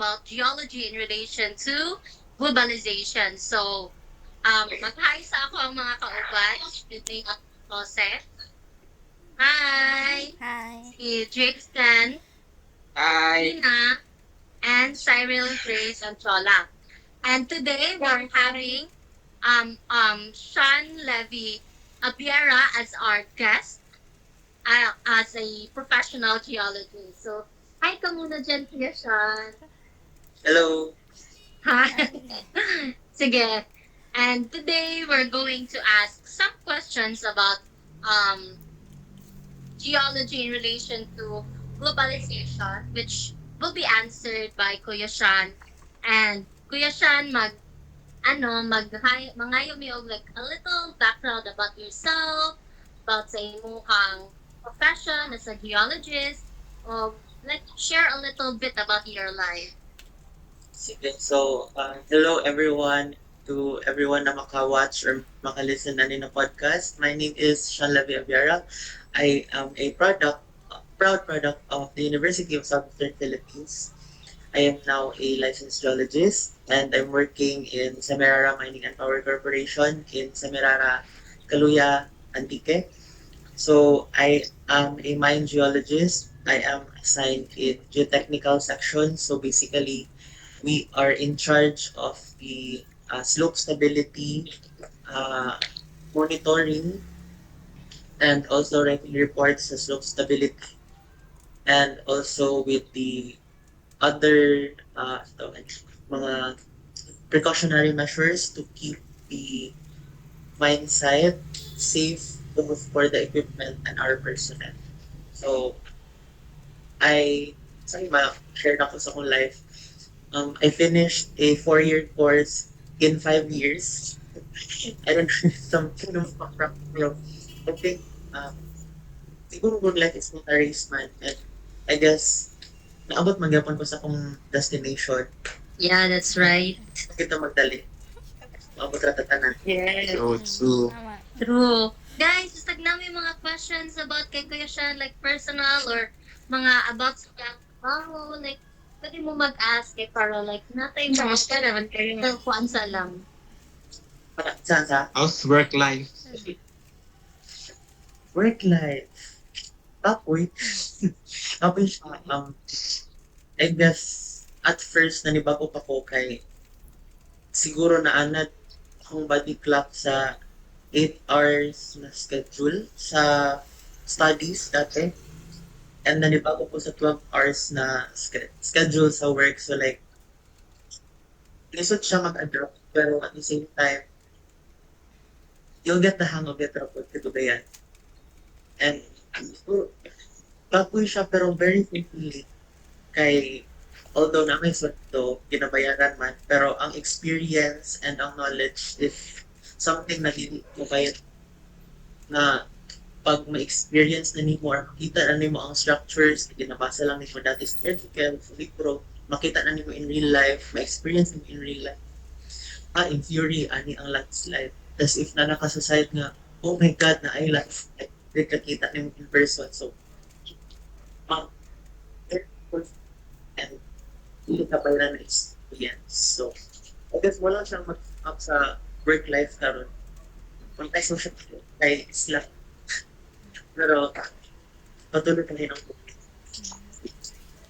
about geology in relation to globalization. So, mag-hi sa ako ang mga kauban. Good day, Jose. Hi! Hi. Si Jason, Hi. Tina, and Cyril Grace Anchola. And today we're having Sean Levy Abiera as our guest as a professional geologist. So, hi ka muna dyan, Kuya Sean. Hello. Hi. Hi. Sige. And today we're going to ask some questions about um, geology in relation to globalization, which will be answered by Kuya Sean. And Kuya Sean, mangayo mi og like a little background about yourself, about sa imong profession as a geologist, or like share a little bit about your life. Sige. So, hello everyone to everyone na maka-watch or maka-listen na na podcast. My name is Sean Levy Abiara. I am a proud product of the University of Southern Philippines. I am now a licensed geologist and I'm working in Semirara Mining and Power Corporation in Semirara, Caluya, Antique. So I am a mine geologist. I am assigned in geotechnical section. So basically, we are in charge of the slope stability, uh, monitoring, and also writing reports sa slope stability, and also with the other mga precautionary measures to keep the mine site safe both for the equipment and our personnel. So I sorry ma-share na ko sa akong life. I finished a 4-year course in 5 years. I don't know if something of practical. I think siguro good life is not a race man. And I guess naabot magyapon ko sa akong destination. Yeah, that's right. Kita magdali. Maabot ra tatanan. Yes. So true. Tama. True. Guys, just namin mga questions about kay Kuya Sean, like personal or mga about sa trabaho, like pwede mo mag-ask para like natay mo. Kamusta naman kayo? Kuan sa lang. Saan sa? How's work life? Work life. Apoy. Apoy siya. I guess at first nanibago pa ko kay siguro naanad akong body clock sa 8 hours na schedule sa studies dati. And nanibago ko sa 12 hours na schedule sa work. So like, lisod siya mag-adapt. Pero at the same time, you'll get the hang of it rapod katugayan. And so, bagoy siya pero very fulfilling. Kay although na may sweldo, ginabayaran man, pero ang experience and ang knowledge is something na dili mo kaya na pag ma-experience na nimo or makita na nimo ang structures, ginabasa lang nimo dati sa article, sa libro, makita na nimo in real life, ma-experience nimo in real life. In theory, ani ang landslide. As if na nakasaside nga, oh my God, na ay landslide. Di kakita nimo in person. So, um, and hindi ka pa na experience. So, I guess wala siyang mag-up sa work life karon. Kung tayo siya kay Isla. Pero, patuloy ka rin ang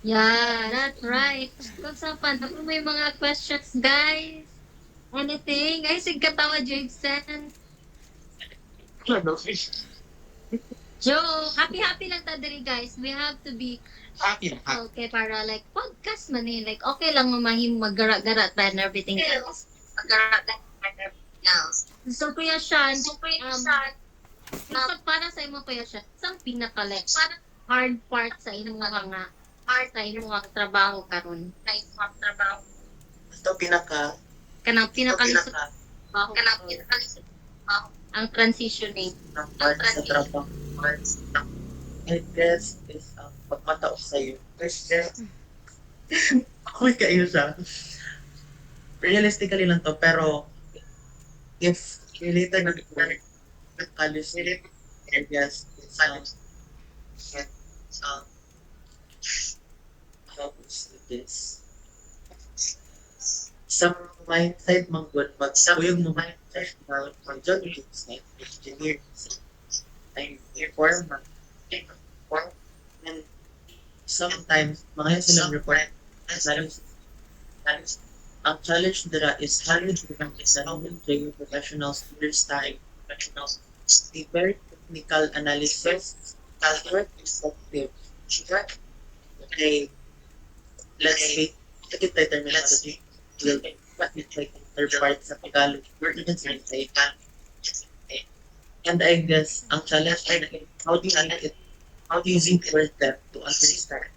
Yeah, that's right. So, sa kung may mga questions, guys, anything? Ay, sige katawa, Jason. Joke. Happy lang ta diri, guys. We have to be happy. okay para like podcast man eh. Like okay lang mamahim maggara-gara and everything else. Maggara-gara and everything else. So Kuya Sean, para sa imo Kuya Sean, isang pinaka like hard part sa imong mga sa imong trabaho karon. Sa imong trabaho. Ito pinaka, Kanang pinakalisod pinaka, trabaho. Kanang pinakalisod ang transitioning. ng part sa trabaho. I guess is pagmataos sa'yo. Kasi, ako'y kayo siya. Realistically lang to, pero if related na college, I guess it's um, how to say this? Sa mindset mang good magsabuyog mo professional mag-journalist na engineer ay informal and sometimes mga yan silang report ang challenge nila is how you become training professionals understand the very technical analysis calculate perspective okay let's say take it terminology will what is like third part sa Tagalog or even sa and I guess ang challenge ay how do you make it how do you using for them to understand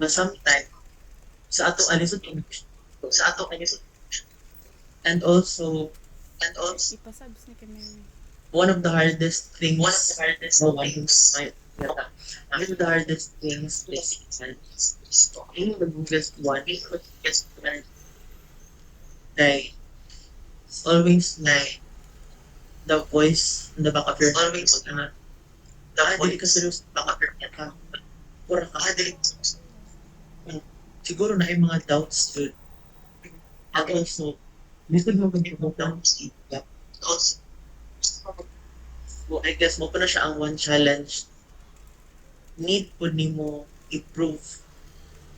na sometimes sa ato alisod sa ato alisod and also Ipasabs ni kami. one of the hardest things no one who's my one of the hardest things is in the biggest one like always like the voice in the back of your head always dili ka serious back of your head ka pura ka dili siguro na yung mga doubts too and also lisod mo kung down so I guess mo pa na siya ang one challenge need po nimo i-prove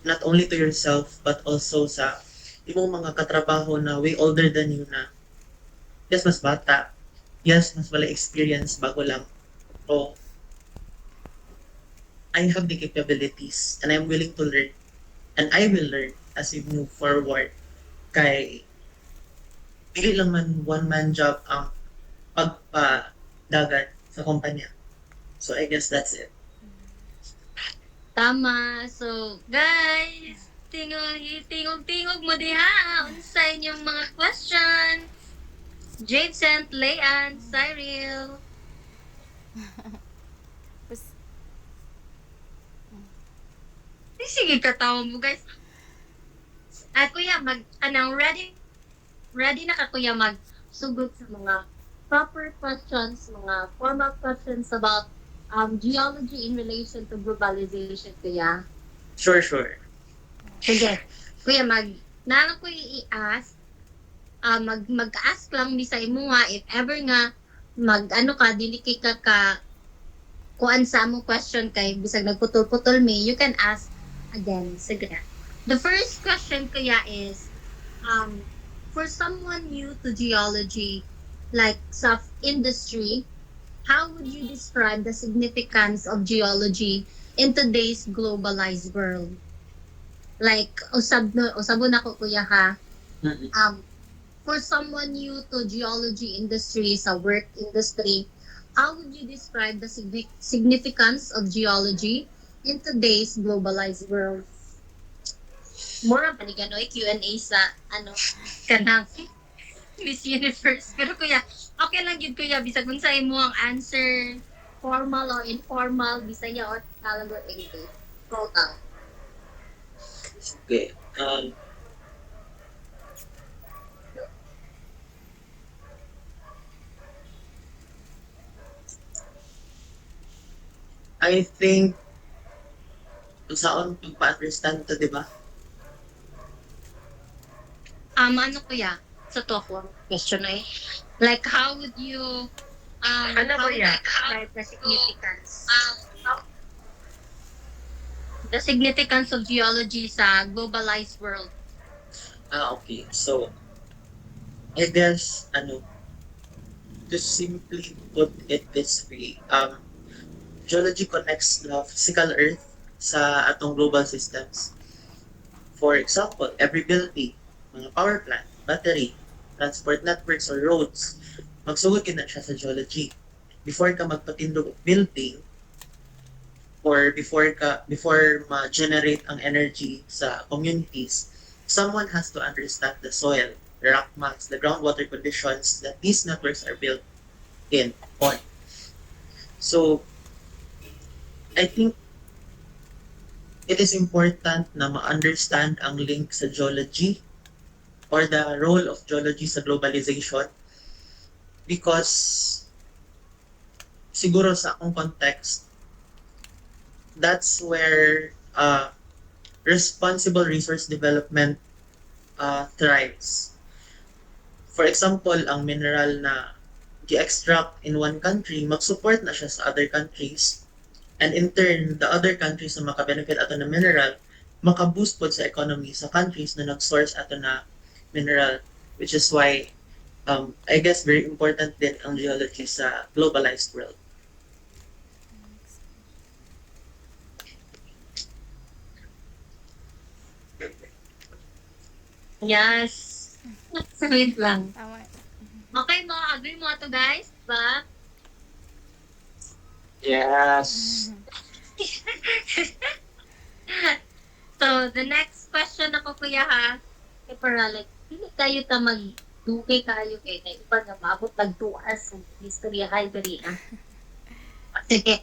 not only to yourself but also sa imong mga katrabaho na way older than you na yes mas bata yes mas wala experience bago lang so I have the capabilities and I'm willing to learn and I will learn as we move forward kay dili lang man one man job ang pagpadagat sa kumpanya so I guess that's it. Tama. So, guys, tingog mo diha. Unsa inyong mga questions? Jadescent, Leanne, Cyril. Pas, Sige katawa mo, guys. Kuya, ready na ka, kuya, sugod sa mga proper questions, mga formal questions about geology in relation to globalization, kuya. Sure. Sige. Kuya, nana ko i-ask, mag-ask lang di sa imo nga, if ever nga, ano ka, dili kay ka kuan sa mo question kay, bisag nagputol-putol me, you can ask again. Sige. The first question, kuya, is, for someone new to geology, like sa industry, how would you describe the significance of geology in today's globalized world? Like, usabo na ko, kuya, ha? For someone new to geology industry, sa work industry, how would you describe the significance of geology in today's globalized world? Mura pa ni gano'y Q&A sa, kanang Miss Universe. Pero kuya, okay lang yun, kuya, bisag kung sa imo ang answer, formal or informal, Bisaya or Tagalog or English. Go lang. Okay. I think kung saan pagpa-understand to, di ba? Ano kuya? Sa to ako, question ay. Like, how would you, how would you describe the significance of geology sa globalized world? Okay. So, I guess, to simply put it this way, geology connects the physical earth sa atong global systems. For example, every building, mga power plant, battery, transport networks or roads, magsugod na siya sa geology. Before ka magpatindog og building or before ma-generate ang energy sa communities, someone has to understand the soil, the rock mass, the groundwater conditions that these networks are built on. So, I think it is important na ma-understand ang link sa geology or the role of geology sa globalization because siguro sa akong context, that's where responsible resource development thrives. For example, ang mineral na gi-extract in one country, mag-support na siya sa other countries. And in turn, the other countries na makabenefit ato na mineral, makaboost po sa economy sa countries na nag-source ato na mineral. Which is why, I guess, very important din ang geology sa globalized world. Yes. Wait lang. Tama. Okay mo, agree mo to guys, ba? Yes. So, the next question ako kuya ha. Kay para like, hindi kayo ta mag-dugay kayo kay na iba nga maabot ng 2 hours ng history hay diri ah. Sige.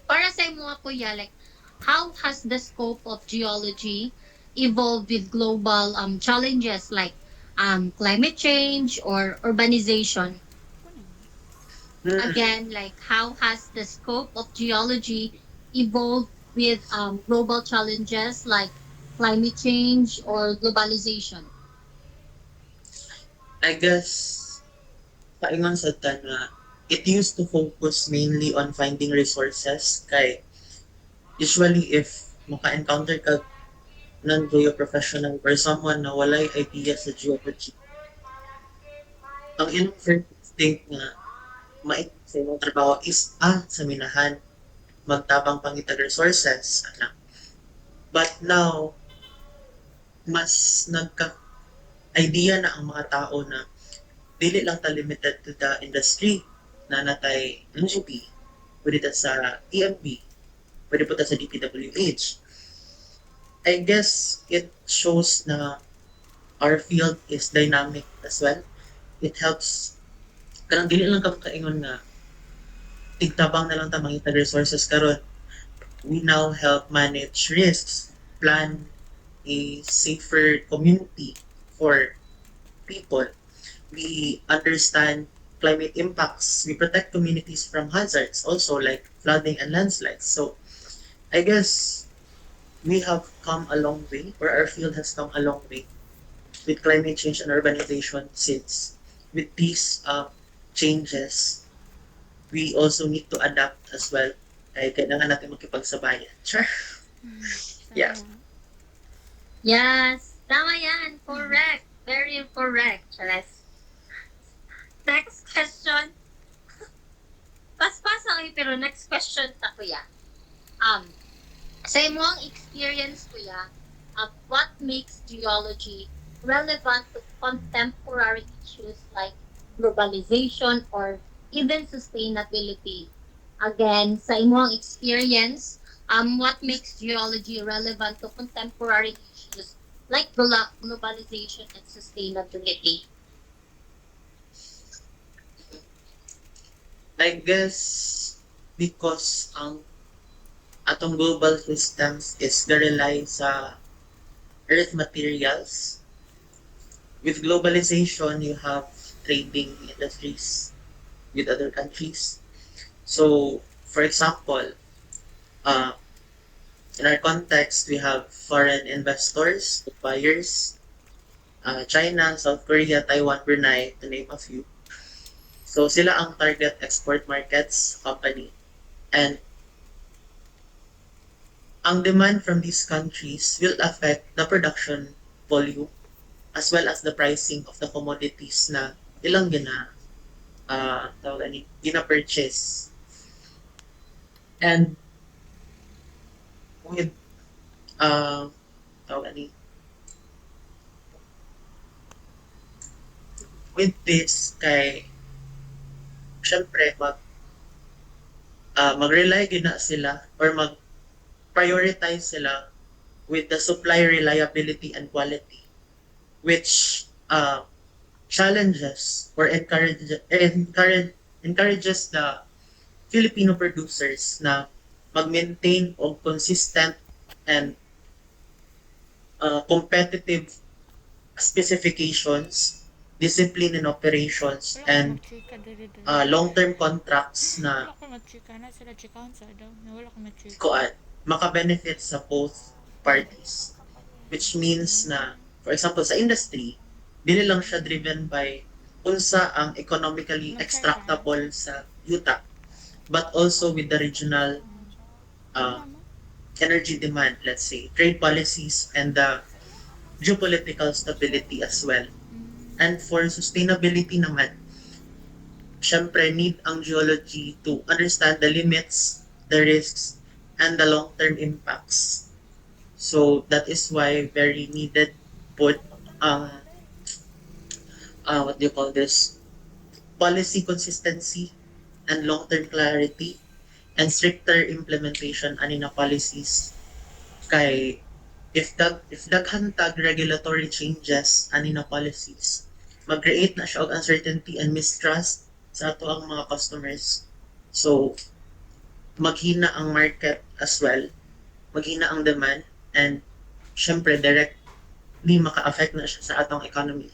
Para sa imo kuya, like, how has the scope of geology evolved with global challenges like climate change or urbanization? Again, like how has the scope of geology evolved with global challenges like climate change or globalization? I guess, paingon sa tan nga, it used to focus mainly on finding resources kay usually if maka-encounter ka non-geo professional or someone na walay idea sa geology, ang inyong first instinct nga mait sa imong trabaho is sa minahan magtabang pangitag resources ana. But now mas nagka idea na ang mga tao na dili lang ta limited to the industry na natay NGP, pwede ta sa EMB, pwede po ta sa DPWH. I guess it shows na our field is dynamic as well. It helps kanang dili lang ka kaingon nga tigtabang na lang ta mangitag resources karon. We now help manage risks, plan a safer community for people. We understand climate impacts. We protect communities from hazards also like flooding and landslides. So I guess we have come a long way, or our field has come a long way with climate change and urbanization since with these changes, we also need to adapt as well. Ay kailangan natin makipagsabayan. Sure. Yeah. Yes, tama yan. Correct. Very correct. Chares. Next question. Paspas ako pero next question ta kuya. Sa imong experience kuya, what makes geology relevant to contemporary issues like globalization or even sustainability? Again, sa imong experience, what makes geology relevant to contemporary issues like globalization and sustainability? I guess because ang atong global systems is rely sa earth materials. With globalization, you have trading industries with other countries. So, for example, uh, in our context, we have foreign investors, buyers, China, South Korea, Taiwan, Brunei, to name a few. So, sila ang target export markets company. And ang demand from these countries will affect the production volume as well as the pricing of the commodities na ilang gina-purchase. And with tawag ni with this kay syempre mag-rely gina sila or mag-prioritize sila with the supply reliability and quality, which challenges or encourages the Filipino producers na mag-maintain of consistent and competitive specifications, discipline in operations, Wala ko and mag-chika diri. long-term contracts Wala na ko mag-chika na sila chikahan sa daw. Wala ko mag-chika. kuan maka-benefit sa both parties. which means na, for example, sa industry, dili lang siya driven by unsa ang economically Mag-share ka. extractable sa yuta, but also with the regional uh, Wala mo? energy demand, let's say, trade policies, and the geopolitical stability as well. And for sustainability naman, syempre need ang geology to understand the limits, the risks, and the long-term impacts. So that is why very needed put what do you call this, policy consistency and long-term clarity and stricter implementation ani na policies kay if daghan tag regulatory changes ani na policies, mag-create na siya og uncertainty and mistrust sa ato ang mga customers. So maghina ang market as well, maghina ang demand, and syempre directly maka-affect na siya sa atong economy.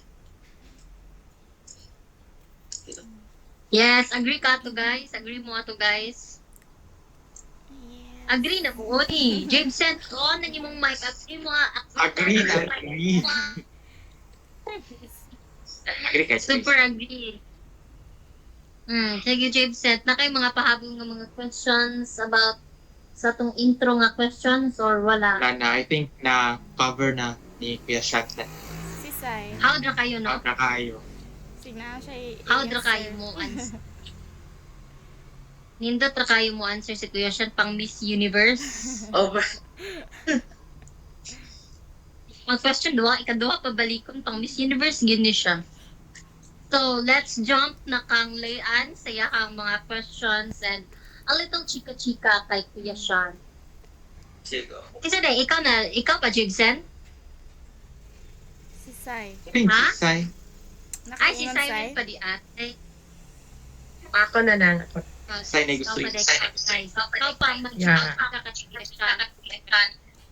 Yes, agree ka to guys. Agree mo to guys. Yes. Agree na mo. Oy, Jameson, on na mong mic. Agree mo. Agree na, agree. Agree ka, Super agree. Sige, Jameson. Na kayo mga pahabol ng mga questions about sa tong intro nga questions or wala? Wala na, I think na cover na ni Kuya Shanta. Si Sai. How na kayo, no? Cover kayo. Signa siya How na kayo mo answer? Nindot na kayo mo answer si Kuya Sean pang Miss Universe. Over. Mag-question duwa, ikaduha pabalikon pang Miss Universe, gini siya. So, let's jump na kang layan sa yakang mga questions and a little chika-chika kay Kuya Sean. Sige. Kasi na, ikaw pa, Jibsen? Si Sai. I think Ha? si Sai. Ay, si Nakaingon, Simon pa di ate. Ako na lang. Sai na gusto Ikaw yun. pa, ikaw pa, Yeah. mag-chika-chika siya.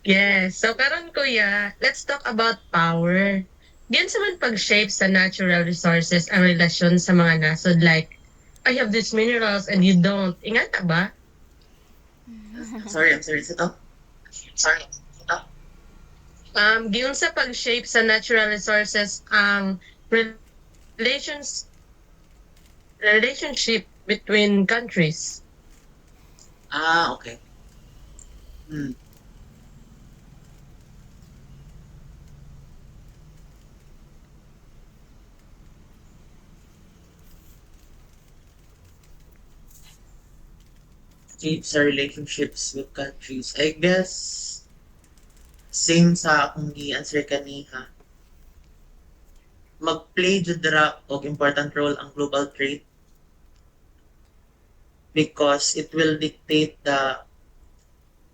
Yes. So, karon kuya, let's talk about power. Diyan sa man pag-shape sa natural resources ang relasyon sa mga nasod. Like, I have these minerals and you don't. Ingata ba? I'm sorry. Ito? Sorry. Ito? Giyon sa pag-shape sa natural resources ang relationship between countries. Okay. Hmm. Shapes sa relationships with countries. I guess, same sa akong gi-answer kaniha. Mag-play jud dira og important role ang global trade because it will dictate the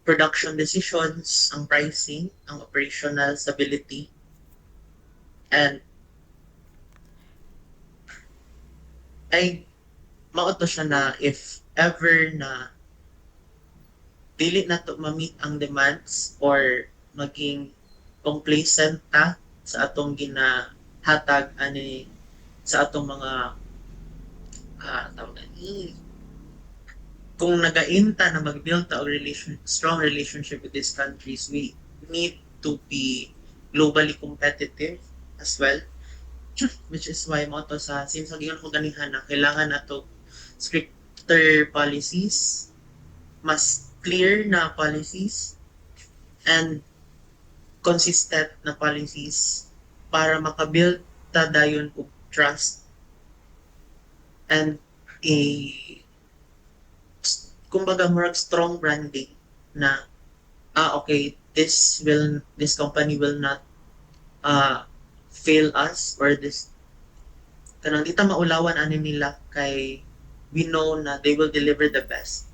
production decisions, ang pricing, ang operational stability, and ay mauto siya na if ever na dili na to ma-meet ang demands or maging complacent ta sa atong ginahatag ani sa atong mga tawag na ni kung nagainta na mag-build ta og strong relationship with these countries, we need to be globally competitive as well, which is why mo to sa since giyon ko ganihan na kailangan nato stricter policies, mas clear na policies, and consistent na policies para makabuild ta dayon og trust and a kumbaga more strong branding na okay, this company will not fail us, or this kanang di ta maulawan ani nila kay we know na they will deliver the best.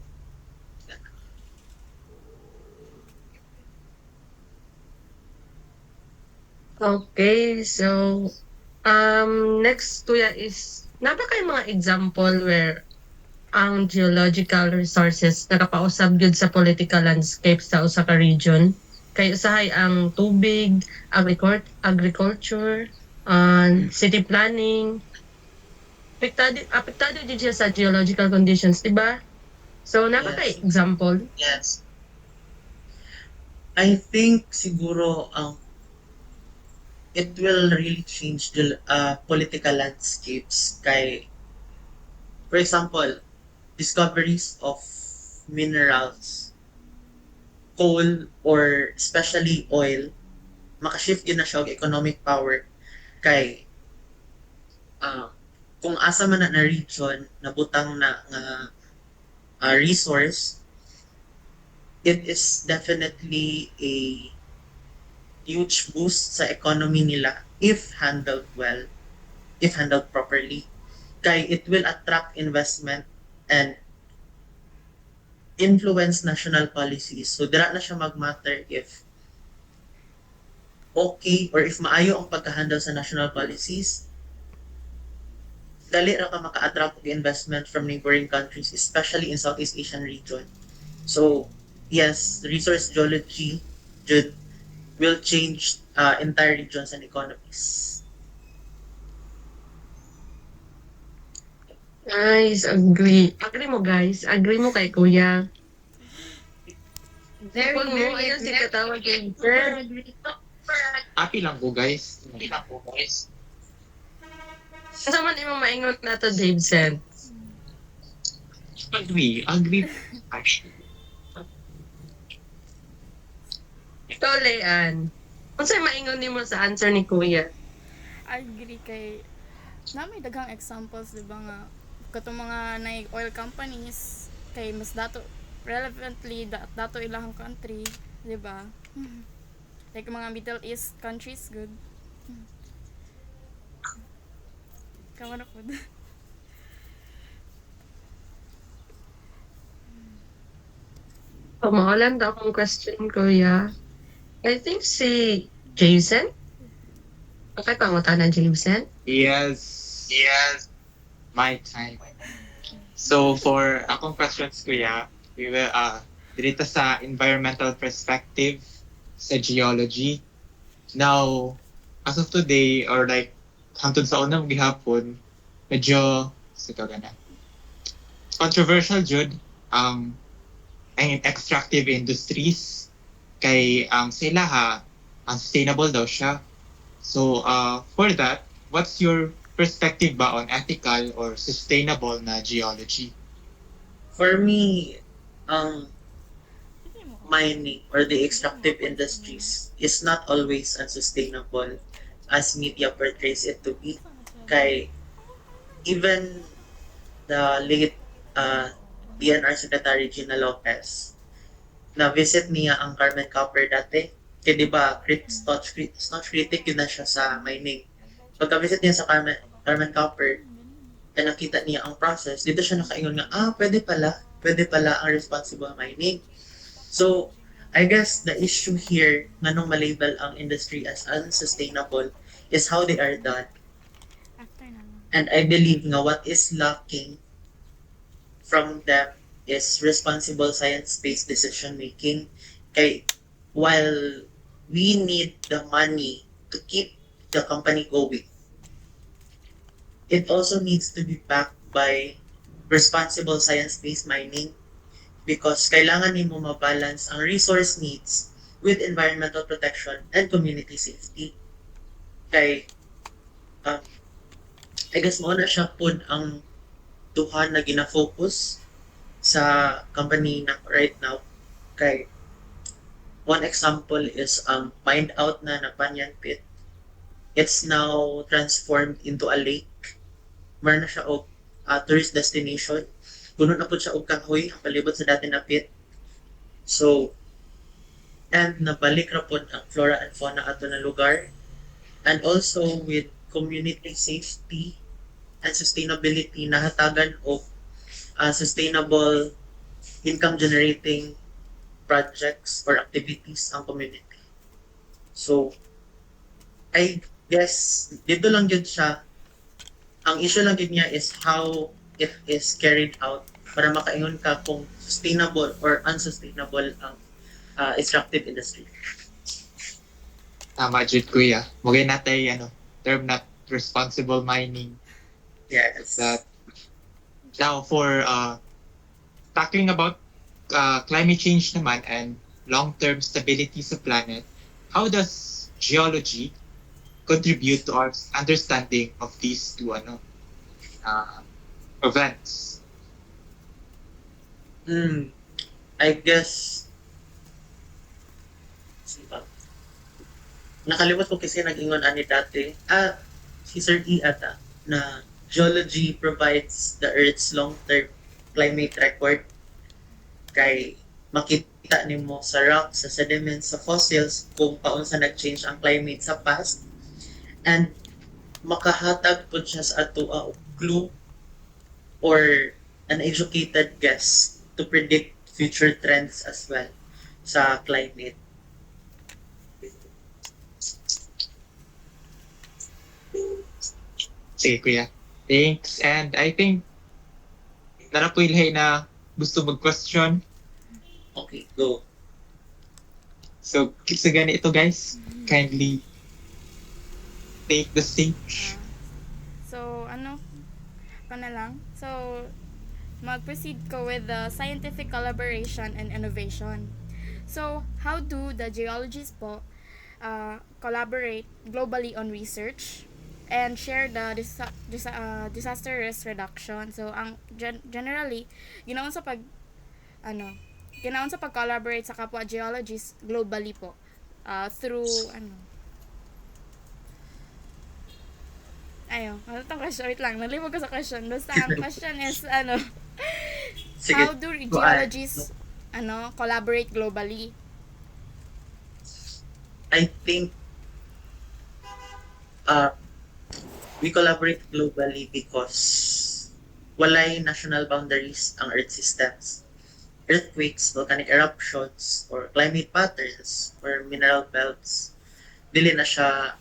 Okay, so next kuya is napa kay mga example where ang geological resources nakapausab gyud sa political landscape sa usa ka region kay usahay ang tubig, agriculture, city planning. Apektado gyud siya sa geological conditions, di ba? So napa kay Yes. example? Yes. I think siguro ang it will really change the political landscapes. Kay, for example, discoveries of minerals, coal, or especially oil, makashift yun na siya og economic power. Kay, ah, kung asa man na region nabutang na nga resource, it is definitely a huge boost sa economy nila if handled well, if handled properly. Kay it will attract investment and influence national policies. So dira na siya mag-matter if okay or if maayo ang pagka-handle sa national policies, dali ra ka maka-attract og investment from neighboring countries, especially in Southeast Asian region. So, yes, resource geology jud will change entire regions and economies. Nice, agree. Agree mo guys, agree mo kay kuya. Very, Kung mo, very ayun si agree. katawag kay Super sir. agree. Super agree. Happy lang ko, guys. Sa man imong maingon na to, Jameson? Agree. Agree. Actually. Ikaw, Leanne. Kung sa'yo maingon nimo sa answer ni kuya? Agree kay na may daghang examples, di ba nga katong mga oil companies kay mas dato relevantly dato ilang country, di ba? Like mga Middle East countries good. Kamu na po. Pamahalan daw akong question, kuya. I think si Jason? Okay, pangutan ng Jason? Yes. Yes. My time. So, for akong questions, kuya, we will, dito sa environmental perspective sa geology. Now, as of today, or like, hangtod sa unang gihapon, medyo, sito gana, controversial jud ang extractive industries kay ang sila ha ang sustainable daw siya. So for that, what's your perspective ba on ethical or sustainable na geology? For me, ang mining or the extractive industries is not always unsustainable as media portrays it to be. Kay even the late DNR Secretary Gina Lopez, na-visit niya ang Carmen Copper dati. Kaya di ba, staunch critic yun na siya sa mining. Pagka-visit niya sa Carmen Copper, na nakita niya ang process, dito siya nakaingon nga, pwede pala ang responsible mining. So, I guess the issue here, nga nung malabel ang industry as unsustainable, is how they are done. After na lang. And I believe nga what is lacking from them is responsible science-based decision making. Kay while we need the money to keep the company going, it also needs to be backed by responsible science-based mining because kailangan nimo mabalance ang resource needs with environmental protection and community safety. Kay I guess mo na siya pod ang duha na gina-focus sa company na right now. Kay one example is ang find out na Banyan Pit. It's now transformed into a lake. Meron na siya og tourist destination. Puno na po siya og kahoy ang palibot sa dati na pit. So, and nabalik ra pod ang flora and fauna ato na lugar. And also with community safety and sustainability, nahatagan og sustainable income generating projects or activities ang community. So, I guess, dito lang yun siya. Ang issue lang yun niya is how it is carried out para makaingon ka kung sustainable or unsustainable ang extractive industry. Tama jud kuya. Mugay natay term na responsible mining. Yes. That now for tackling about climate change naman and long-term stability sa planet, how does geology contribute to our understanding of these two events? I guess, sipa. Nakalimot ko kasi nag-ingon ani dati. Si Sir E ata, na geology provides the Earth's long-term climate record. Kay makita nimo sa rock, sa sediments, sa fossils kung paunsa nag-change ang climate sa past. And makahatag po siya sa ato clue or an educated guess to predict future trends as well sa climate. Sige, kuya. Thanks. And I think narapilhay na gusto mag-question. Okay, go. So, sa ganito guys, kindly take the stage. So, pa na lang. So, mag-proceed ko with the scientific collaboration and innovation. So, how do the geologists po collaborate globally on research and share the disaster risk reduction? So, generally, ginaon sa pag-collaborate sa kapwa geologists globally po through ano tong question? Wait lang, nalibog ko sa question. Basta ang question is, Sige, how do go ahead. geologists, collaborate globally? I think we collaborate globally because walay national boundaries ang Earth systems. Earthquakes, volcanic eruptions, or climate patterns, or mineral belts, dili na siya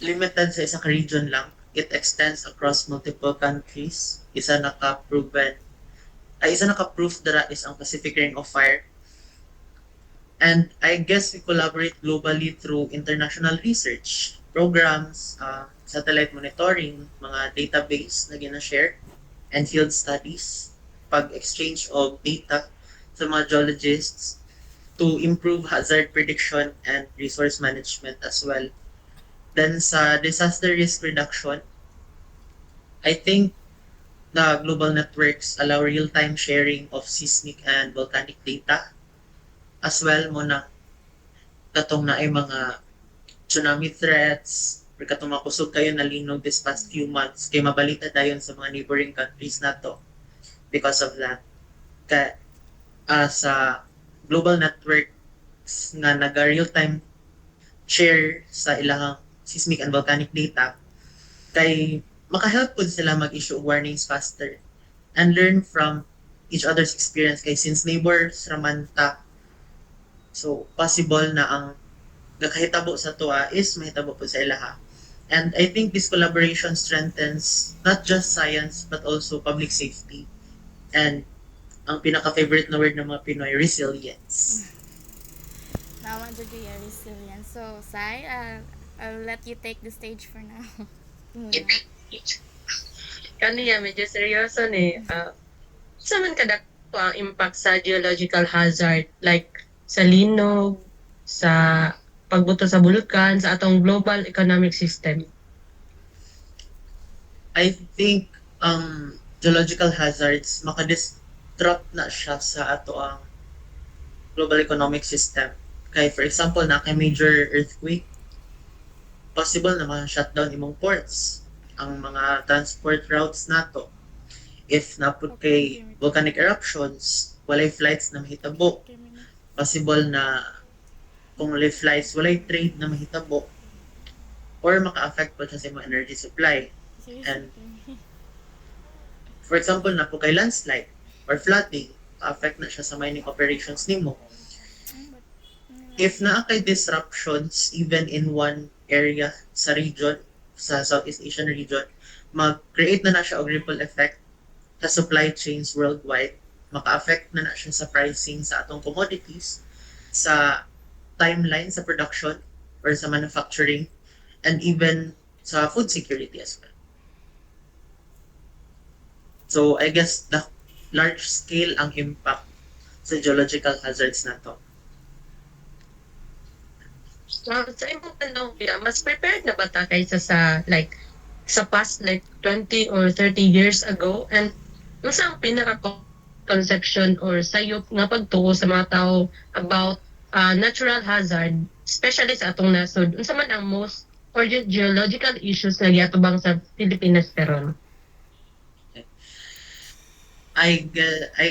limited sa isang region lang. It extends across multiple countries. Isa naka-proof dara is ang Pacific Ring of Fire. And I guess we collaborate globally through international research, programs, satellite monitoring, mga database na gina-share, and field studies, pag-exchange of data sa mga geologists to improve hazard prediction and resource management as well. Then sa disaster risk reduction, I think the global networks allow real-time sharing of seismic and volcanic data. As well mo na katong na ay mga tsunami threats, or katong makusog kayo na linog this past few months, kay mabalita dayon sa mga neighboring countries nato because of that. Kaya sa global networks nga naga real-time share sa ilang seismic and volcanic data, kay makahelp po sila mag-issue warnings faster and learn from each other's experience, kay since neighbors raman ta, so possible na ang nakahitabo sa tuwa is mahitabo po sa ilaha. And I think this collaboration strengthens not just science but also public safety and ang pinaka-favorite na word ng mga Pinoy, resilience. Naman to be resilience. So, Sai, I'll let you take the stage for now. Kaniya, medyo seryoso ni. Sa man kada po ang impact sa geological hazard like sa linog, sa pagbuto sa bulkan, sa atong global economic system? I think geological hazards makadisrupt na siya sa ato ang global economic system. Kay for example, na kay major earthquake, possible na ma-shutdown imong ports, ang mga transport routes nato. If napud kay volcanic eruptions, walay flights na mahitabo. Possible na kung walay flights, walay trade na mahitabo. Or maka-affect pa siya sa mga energy supply. And for example, na po kay landslide or flooding, affect na siya sa mining operations nimo. If naa kay disruptions even in one area sa region, sa Southeast Asian region, mag-create na siya og ripple effect sa supply chains worldwide. Maka-affect na siya sa pricing sa atong commodities, sa timeline sa production or sa manufacturing, and even sa food security as well. So I guess the large scale ang impact sa geological hazards na to. Sa imong tanong, mas prepared na ba ta kaysa sa like sa past like 20 or 30 years ago? And unsa ang pinaka-conception or sayop nga pagtuo sa mga tao about natural hazard, especially sa atong nasod? Unsa man ang most or geological issues nga giatubang sa Pilipinas karon? I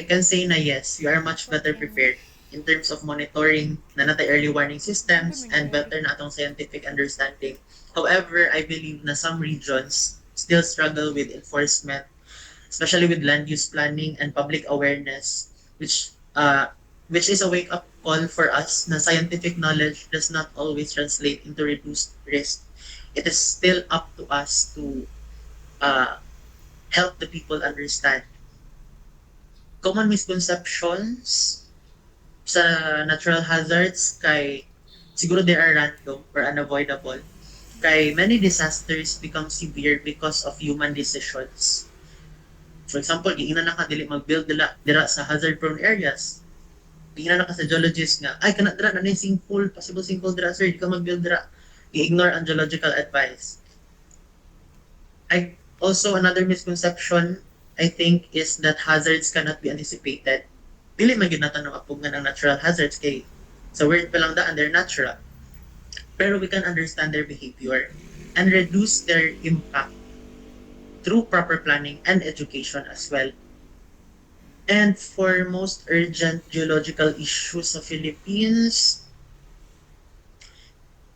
can say na yes, you are much better prepared in terms of monitoring na natay early warning systems and better na atong scientific understanding. However, I believe na some regions still struggle with enforcement, especially with land use planning and public awareness, which is a wake up call for us na scientific knowledge does not always translate into reduced risk. It is still up to us to uh, help the people understand common misconceptions sa natural hazards kay siguro they are random or unavoidable. Kay many disasters become severe because of human decisions. For example, giingnan na ka dili mag-build dira sa hazard-prone areas. Giingnan na ka sa geologist nga, ay kana dira na ni sinkhole, possible sinkhole dira sir, di ka mag-build dira. I-ignore ang geological advice. Also another misconception I think is that hazards cannot be anticipated. Dili man gyud nato apugngan ang natural hazards kay sa word pa lang daan they're natural. Pero we can understand their behavior and reduce their impact through proper planning and education as well. And for most urgent geological issues sa Philippines,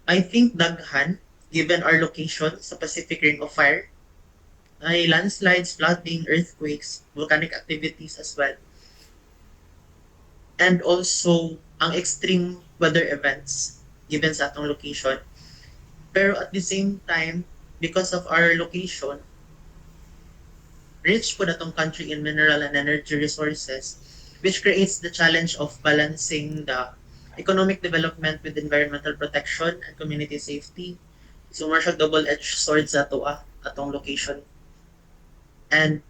I think daghan given our location sa Pacific Ring of Fire ay landslides, flooding, earthquakes, volcanic activities as well. And also, ang extreme weather events given sa atong location. Pero at the same time, because of our location, rich po na tong country in mineral and energy resources, which creates the challenge of balancing the economic development with environmental protection and community safety. So, more siya double-edged sword sa atong location. And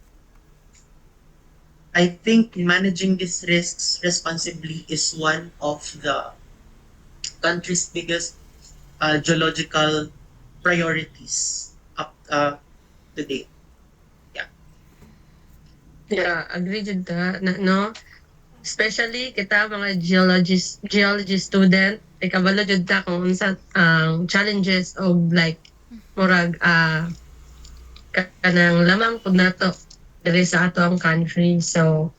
I think managing these risks responsibly is one of the country's biggest geological priorities up to date. Yeah, agree jud ta na, no? Especially kita mga geology student, ikabalo jud ta kung unsa ang challenges of like murag kanang lamang pud nato diri sa ato ang country. So,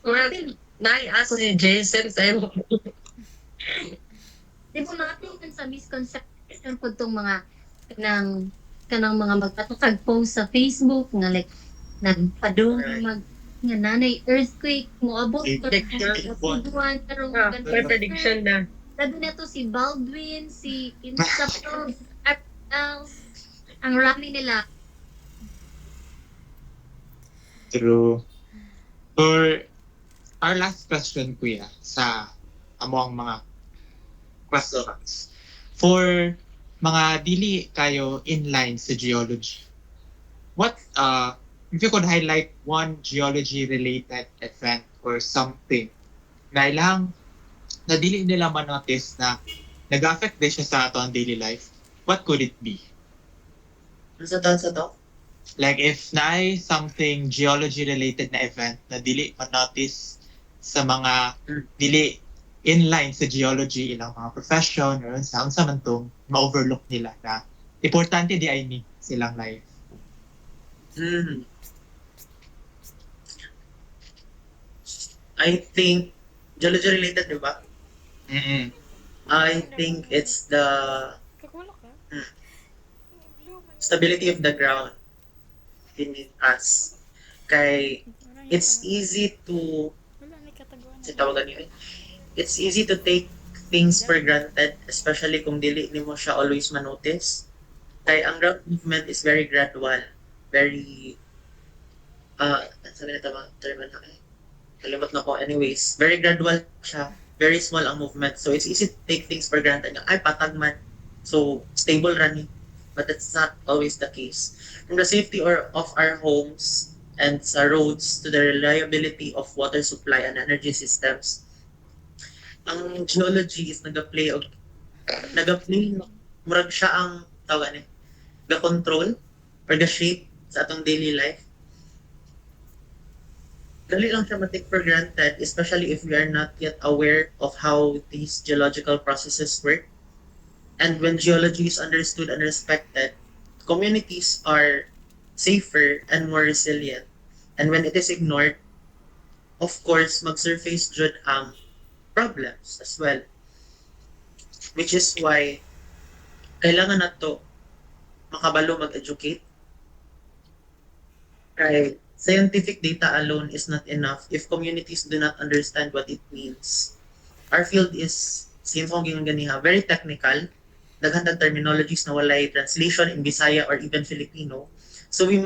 murag nai-ask si Jason sa imo. Di ba natin sa misconception po itong mga kanang mga magpatukag-post sa Facebook nga like nagpadung nga nanay earthquake mo abot buwan pero May prediction na. Sabi na to si Baldwin, si Instapro, ang rami nila. True. For our last question, Kuya, sa among mga questions. For mga dili kayo inline sa geology, what, if you could highlight one geology-related event or something na ilang na dili nila ma-notice na nag-affect din siya sa ato ang daily life, what could it be? Sa to? Like if na something geology-related na event na dili ma-notice sa mga dili inline sa geology, ilang mga profession or unsa man tong ma-overlook nila na importante di ay ni silang life. I think geology related, di ba? Mm-mm. I think it's the Kakulo ka? stability of the ground in us. Kay it's easy to Wala ni kataguan. sa tawagan yun. It's easy to take things for granted, especially kung dili nimo siya always manotice. Kay ang ground movement is very gradual, very sabi na tama term na kalimot na ko. Anyways, very gradual siya, very small ang movement. So it's easy to take things for granted. Ay patag man. So stable running. But that's not always the case. From the safety of our homes and sa roads to the reliability of water supply and energy systems, ang geology is nag-play og nagaplay murag siya ang tawag ni ga-control or ga-shape sa atong daily life. Dali lang siya ma-take for granted, especially if we are not yet aware of how these geological processes work. And when geology is understood and respected, communities are safer and more resilient. And when it is ignored, of course, mag-surface jud ang problems as well. Which is why kailangan na to makabalo mag-educate. Right. Scientific data alone is not enough if communities do not understand what it means. Our field is, same kong ganiha, very technical. Daghan ng terminologies na walay translation in Bisaya or even Filipino. So we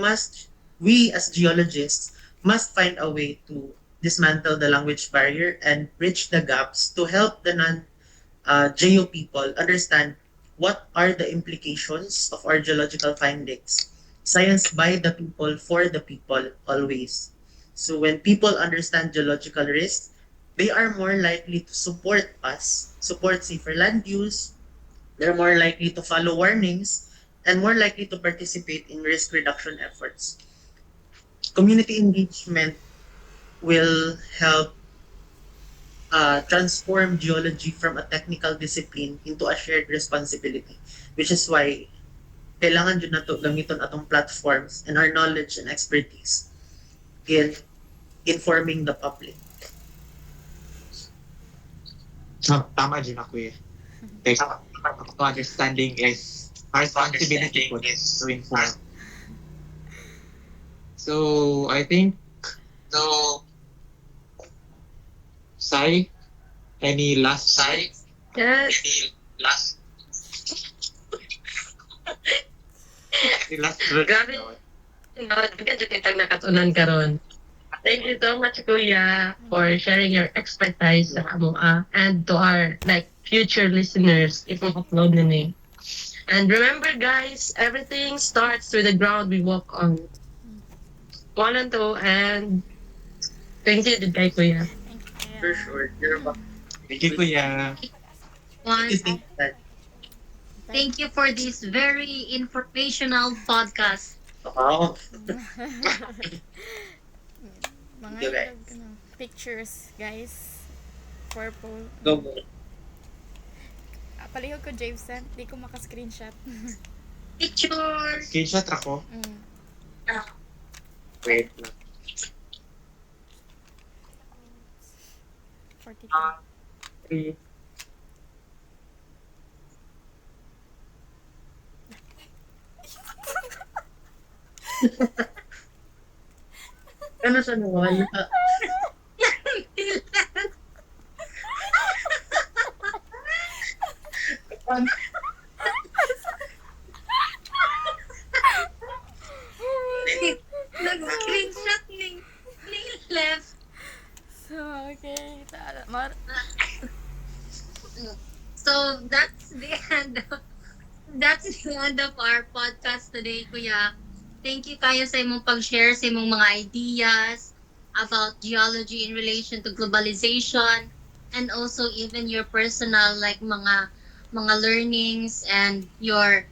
as geologists must find a way to dismantle the language barrier and bridge the gaps to help the non-geo people understand what are the implications of our geological findings. Science by the people, for the people, always. So when people understand geological risks, they are more likely to support us, support safer land use, they're more likely to follow warnings, and more likely to participate in risk reduction efforts. Community engagement will help transform geology from a technical discipline into a shared responsibility, which is why kailangan dyan na to gamiton atong platforms and our knowledge and expertise in informing the public. Tama din ako eh. Like, ako understanding is our responsibility po to inform. So, I think, Sai, any last Yes. Grabe. Daghan jud kitang nakatunan karon. Thank you so much, Kuya, for sharing your expertise sa amoa and to our future listeners if we upload na ni. And remember, guys, everything starts with the ground we walk on. One and two, and thank you, kay Kuya. Thank For you. sure. You're about Thank you, Kuya. One, to think that. thank you for this very informational podcast. Wow. Mga Thank you, guys. pictures, guys. Purple. Go. Palihog ko, Jameson. Di ko maka-screenshot. Picture. Screenshot ako. Wait lang. 42. 3. Ano sa nawala? Nag-screenshot ning left. So, okay. So that's the end of our podcast today, Kuya. Thank you kayo sa imong pag-share sa imong mga ideas about geology in relation to globalization and also even your personal mga learnings and your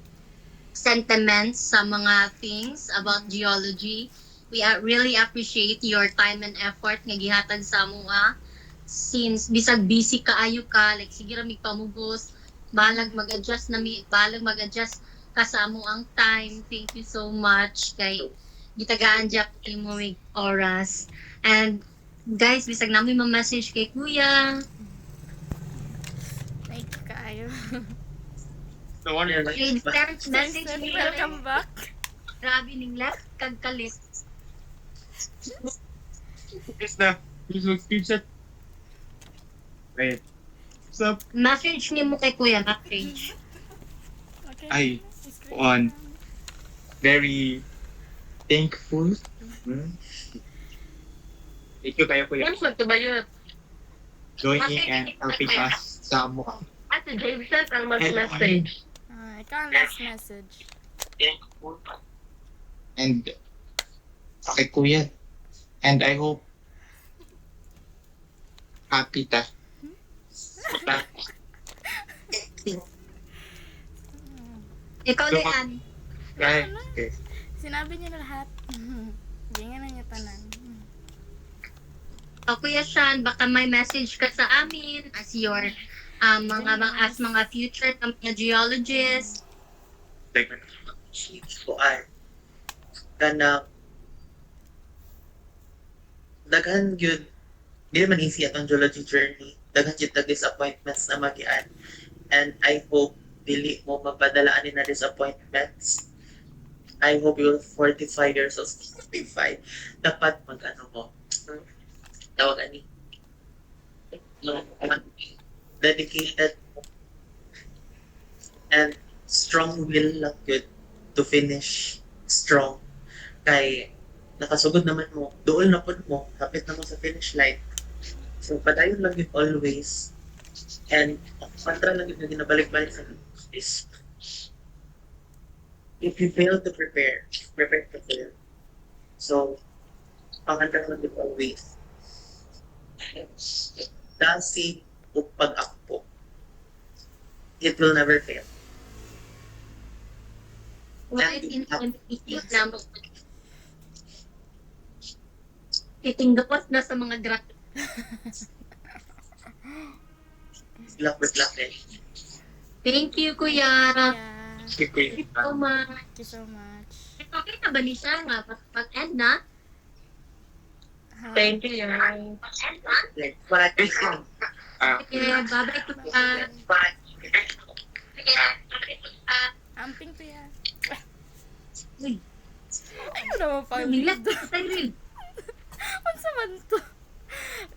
sentiments sa mga things about geology. We really appreciate your time and effort nga gihatag sa amoa. Since bisag busy kaayo ka, like sige ra mig pamugos, balag mag-adjust ka sa amo ang time. Thank you so much kay gitagaan jak imo mig oras. And guys, bisag namoy ma-message kay Kuya. Thank you, kaayo. The one you're Kay like, send message niya. Welcome back. Grabe ning left kag kalit. Yes na. Please screenshot. Wait. What's up? Message niyo mo kay Kuya, message. Okay. Ay, on. Very thankful. Thank you kayo, Kuya, Ano to ba yun? joining and helping us sa mukha. Ate Jameson ang mag-message. Ikaw ang last message. And kay Kuya. And I hope happy ta. Ikaw, So, Leanne. Right. Okay. Sinabi niyo na lahat. Gingan na niya tanan. Kuya Sean, baka may message ka sa amin as your mga future na mga geologists. Like, sheets ko ay kanang daghan gyud di man easy atong geology journey. Daghan gyud na disappointments na magian. And I hope dili mo mapadala ani na disappointments. I hope you're 45 years old. 45. Dapat mag-ano mo. Tawag ani. Dedicated and strong will lang good to finish strong. Kay nakasugod naman mo, dool na pod mo, kapit na mo sa finish line. So, padayon lang yun always. And, mantra lang yun na ginabalik-balik sa is, if you fail to prepare, prepare to fail. So, pangantra lang yun always. Dasi o pag-akpo. It will never fail. Right in example. Titinggapot na sa mga graph. Luck with luck eh. Thank you, Kuya. Yeah. Thank you so much. Thank you so much. Okay na ba ni siya nga? Pag-end na? Ha? Thank you, Yan. Pag-end na? Like, but, Okay, bye-bye, Kuya. but, Amping to yan. Uy, Ayaw naman pang Milat ka sa reel. Ano sa man to?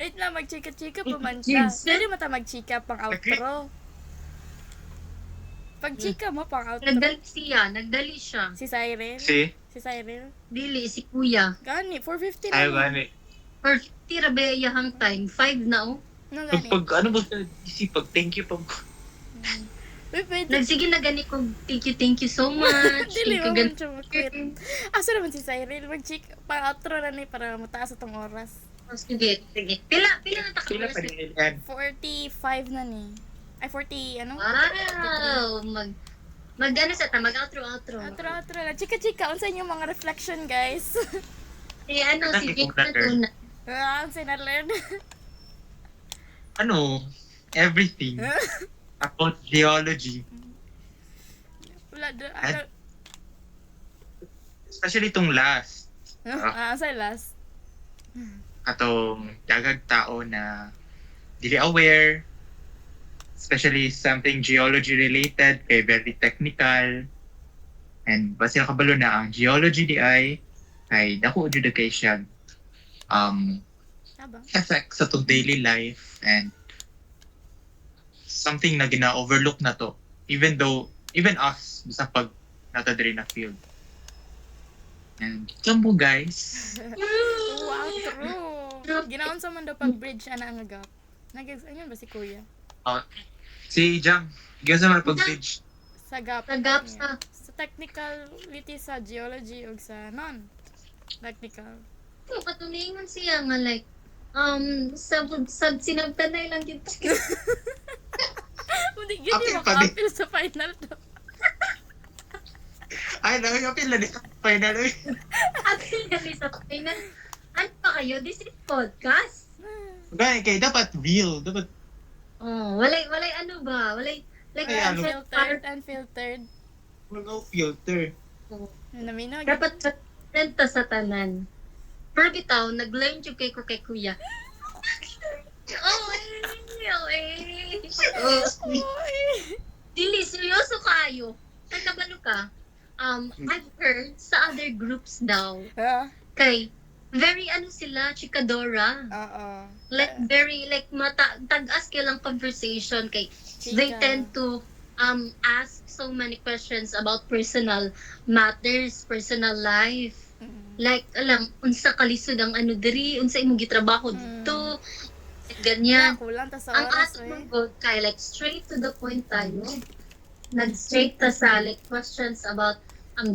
Wait lang, magchika-chika pa man Jeez. siya. Pwede mo ta magchika pang outro. Pag chika mo pang outro. Nagdali siya. Si Cyril? Si? Si Cyril? Dili, si Kuya. Gani, 4:50 na. Ay, mo. gani. Or tira ba yahang time? 5 na, oh. No, gani. Pag ano ba isipag thank you pag Uy, pwede. Nagsige na gani ko, thank you so much. Dili Thank you, mo gani. man siya mag-quit. Asa naman si Cyril? Mag-chika pang outro na ni para mataas itong oras. Oh, sige. Pila na sila taka. pa din yan. 45 na ni. Ay, 40, ano? Wow! Mag-ano sa ta? Mag-outro. Outro lang. Chika-chika. Unsa inyong mga reflection, guys? Si ano, si Jake na to na. Unsa na-learn? Ano? Everything. About geology. Wala, At- Especially itong last. sa last. Atong dagag tao na dili aware. Especially something geology related, kay very technical. And basta kabalo na ang geology di ay dako jud kay siya Aba. effect sa to daily life and something na gina-overlook na to even us sa pag nata diri na field. And kampo guys. Wow, true. Ginaon sa man daw pag bridge ana ang agap. Ayun ba si Kuya? Si Jam, gyud sa man pag bridge. Sa gap. Sa gap sa. Sa technicality sa geology o sa non-technical. Patuningan siya nga like, sa sinagtanay lang yun. Hindi, yun Okay, yung pwede. makapil sa final to. Ay, nakakapil na din. Final. At kami sa final. Ano pa kayo? This is podcast. Gani kay dapat real, dapat Oh, walay ano ba? Walay, like, Ay, ano? Unfiltered. no filter. Yun na minog. dapat renta sa tanan. Pero bitaw, nag-learn yung kay ko kay kuya. Dili, seryoso kayo. Nagkabalo ka. I've heard sa other groups daw, Ha? kay, very ano sila, chikadora. Oo. Like, very, like, tag-as lang conversation, kay, they Chika. tend to ask so many questions about personal matters, personal life. Mm. Like, alam, unsa kalisod ang ano diri, unsa imong gitrabaho dito, ganyan. Kulang ta sa Ang oras ato eh. mong goal kay like straight to the point tayo. Nag-straight ta sa like questions about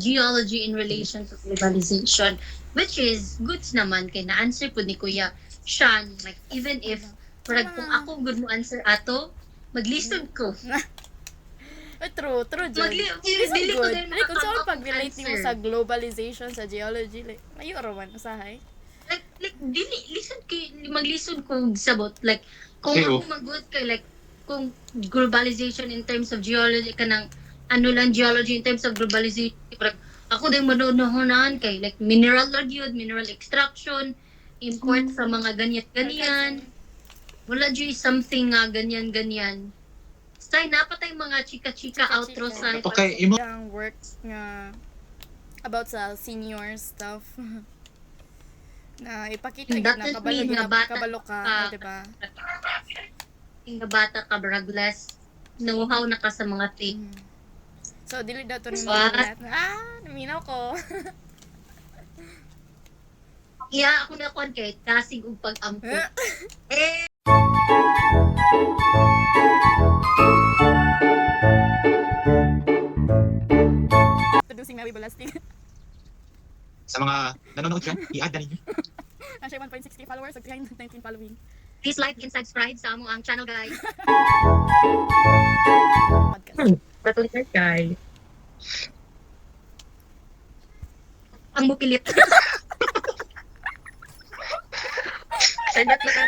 geology in relation to globalization, which is goods naman kay na-answer po ni Kuya Sean. Like even if kung ako good mo answer ato, maglisod ko. True, Jud. This is Dili ko good. din Like, kung saan makaka-come up pag-relate with nimo answer. sa globalization sa geology, like, mayo raman, usahay. Like dili lisod kay maglisod ko sabot like kung True. ako magud kay like kung globalization in terms of geology kanang ano lang geology in terms of globalization parang ako din manunohonan kay like mineral lord yun, mineral extraction, import sa mga ganyan-ganyan. Wala dyan something nga ganyan-ganyan. Say, napatay mga chika-chika outro sa Okay, imo Ang work nga about sa senior stuff. Na ipakita That gyud na does kabalo mean gyud nga na bata kabalo ka, ka. di ba? Nga bata ka bragless know-how na ka sa mga thing. So dili daw to ni What? lahat. Naminaw ko. Iya ako na kon kay kasig ug pag-ampo. Eh Introducing Maui Balastig. sa mga nanonood dyan, i-add na ninyo. Na siya 1.6k followers ug 19 following. please like and subscribe sa among ang channel guys. Podcast. Patuloy kay. Ang mupilit. Ay, dat na